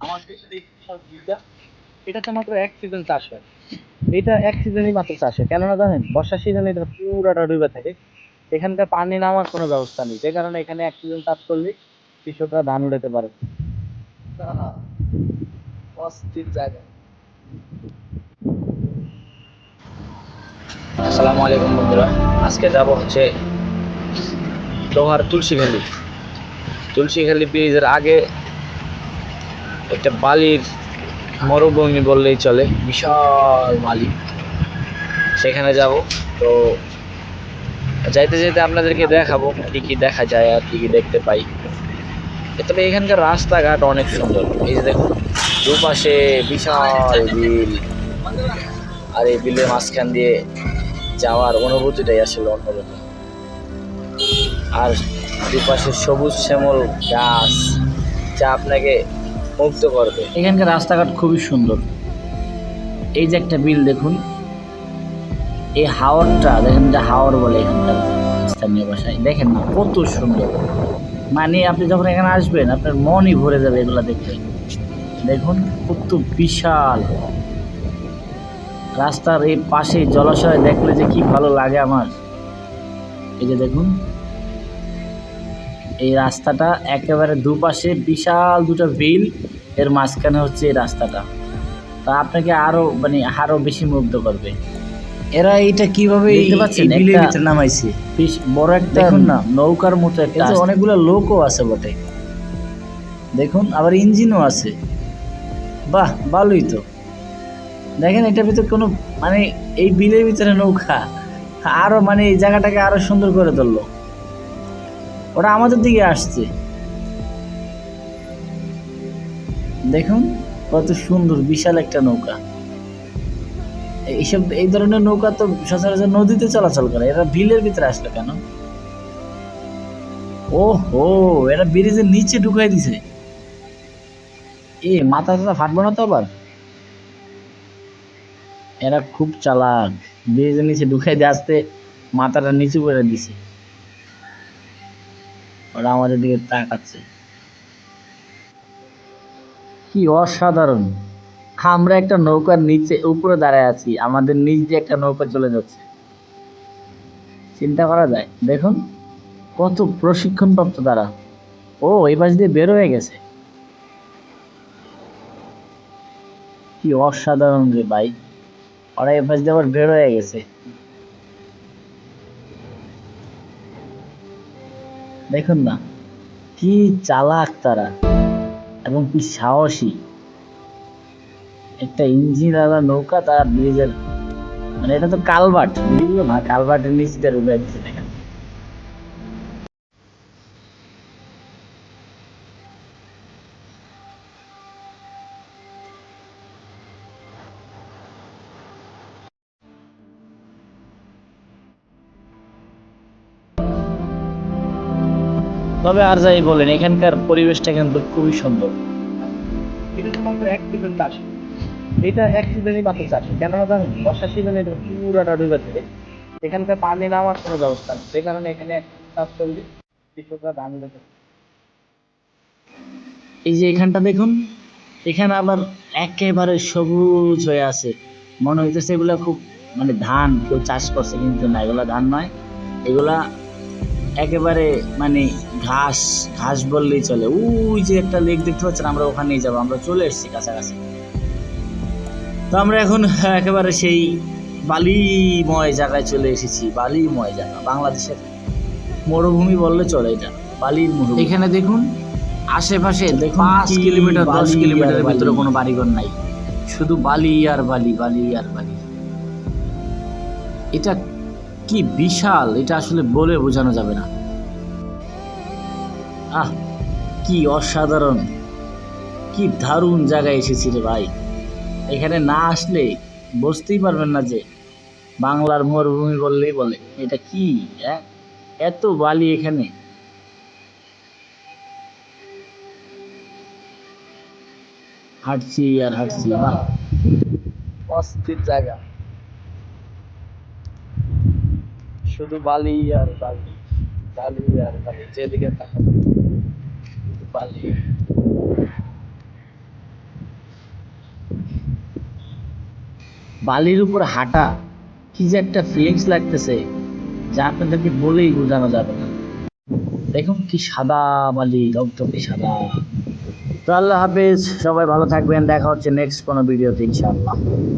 আমার পিছনে এই বিশাল ভিউটা, এটাতে মাত্র এক সিজন চাষ হয়। এটা এক সিজনই মাত্র চাষ হয়, কেননা জানেন বর্ষার সিজনে এটা পুরাটা ডুবে থাকে। এখানকার পানি নামার কোনো ব্যবস্থা নেই, যে কারণে এখানে এক সিজন চাষ করলে কৃষকরা ধান উঠাতে পারে। আহ, অস্থির জায়গা। আসসালামু আলাইকুম বন্ধুরা, আজকে যাব হচ্ছে লোহার তুলসীখালি ব্রিজের আগে একটা বালির মরুভূমি বললেই চলে, বিশাল বালি। সেখানে যাব। তো যাইতে যেতে আপনাদেরকে দেখাবো কি কি দেখা যায় আর কি কি দেখতে পাই। তবে এখানকার রাস্তাঘাট অনেক সুন্দর। এই যে দেখুন, দুপাশে বিশাল বিল, আর এই বিলের মাঝখান দিয়ে যাওয়ার অনুভূতিটাই আসলে অন্যরকম। আর দুপাশে সবুজ শ্যামল গাছ, যা আপনাকে মুগ্ধ করবে। এখানকার রাস্তাঘাট খুবই সুন্দর। এই যে একটা বিল দেখুন, এই হাওরটা দেখেন, যে হাওর বলে এখানকার স্থানীয় ভাষায়, দেখেন না কত সুন্দর। মানে আপনি যখন এখানে আসবেন আপনার মনই ভরে যাবে এগুলা দেখলে। দেখুন কত বিশাল। রাস্তার এই পাশে জলাশয় দেখলে যে কি ভালো লাগে আমার। এই যে দেখুন, এই রাস্তাটা একেবারে দুপাশে বিশাল দুটো বিল, এর মাঝখানে হচ্ছে এই রাস্তাটা। তা আপনাকে আরো বেশি মুগ্ধ করবে। এরা এটা কিভাবে দেখতে পাচ্ছেন, বিলের ভিতরে নামাইছে। বড় একটা দেখুন না, নৌকার মতো একটা, অনেকগুলো লোকও আছে বটে। দেখুন আবার ইঞ্জিনও আছে। বাহ, ভালোই তো। দেখেন এটার ভিতরে কোনো এই বিলের ভিতরে নৌকা, আরো এই জায়গাটাকে আরো সুন্দর করে তুললো। ওরা আমাদের দিকে আসছে, দেখুন কত সুন্দর বিশাল একটা নৌকা। এই ধরনের নৌকা তো সচরাচর নদীতে চলাচল করে, এরা বিলের ভিতরে আসলো কেন? ও হো, এরা ব্রিজের নিচে ঢুকাই দিছে। মাথা ফাটবো না তো আবার? এরা খুব চালাক, ব্রিজের নিচে ঢুকাই দিয়ে আসতে মাথাটা নিচু করে দিছে। ওরা আমাদের দিকে তাকাচ্ছে। কি অসাধারণ! আমরা একটা নৌকার নিচে উপরে দাঁড়ায় আছি, আমাদের নিচ দিয়ে একটা নৌকা চলে যাচ্ছে। চিন্তা করা যায়? দেখুন কত প্রশিক্ষণপ্রাপ্ত তারা। ও এই পাশ দিয়ে বের হয়ে গেছে। কি অসাধারণ রে ভাই! ওরা এই পাশ দিয়ে আবার বের হয়ে গেছে। দেখুন না কি চালাক তারা, এবং কি সাহসী। একটা ইঞ্জিনওয়ালা নৌকা, তারা ব্রিজের এটা তো কালভার্ট, বুঝলো না? কালভার্টের নিচ দিয়ে ঢুকে দিচ্ছে। দেখেন তবে আর যাই বলেন, এখানকার পরিবেশটা কিন্তু খুবই সুন্দর। এটা তো মাত্র এক সিজন চাষ, এটা এক সিজনই মাত্র চাষ, কেননা জানেন বর্ষার সিজনে এটা পুরাটা ডুবে থাকে। এখানকার পানি নামার কোনো ব্যবস্থা নেই, সে কারণে এখানে চাষ করলে কৃষকরা ধান উঠাতে পারে। এই যে এখানটা দেখুন, এখানে আবার একেবারে সবুজ হয়ে আছে। মনে হইতেছে এগুলা খুব ধান কেউ চাষ করছে, কিন্তু না, এগুলা ধান নয়। এগুলা একেবারে ঘাস, ঘাস বললেই চলে। ওই যে একটা লেক দেখতে পাচ্ছেন, আমরা ওখানেই যাবো, আমরা চলে এসেছি কাছাকাছি। তো আমরা এখন একেবারে সেই বালিময় জায়গায় চলে এসেছি। বালিময় জায়গা, বাংলাদেশের মরুভূমি বললে চলে এটা, বালির মরুভূমি। এখানে দেখুন আশেপাশে 5 কিলোমিটার 10 কিলোমিটারের ভিতরে কোনো বাড়িঘর নাই, শুধু বালি আর বালি, বালি আর বালি। এটা কি বিশাল, এটা আসলে বলে বোঝানো যাবে না। আহ, কি অসাধারণ, কি দারুণ জায়গায় এসেছি রে ভাই। এখানে না আসলে বুঝতেই পারবেন না যে বাংলার মরুভূমি বললেই বলে। এটা কি এত বালি এখানে! হাঁটছি আর হাঁটছি, বাহ, অস্থির জায়গা, শুধু বালি আর বালি, বালি আর বালি, যেদিকে তাকাবো বালি। বালির উপর হাঁটা কি যে একটা ফিলিংস লাগতেছে যা আপনাদেরকে বলেই বোঝানো যাবে না। দেখুন কি সাদা বালি, টকটকে সাদা। তো আল্লাহ হাফেজ, সবাই ভালো থাকবেন, দেখা হচ্ছে নেক্সট কোনো ভিডিওতে ইনশাআল্লাহ।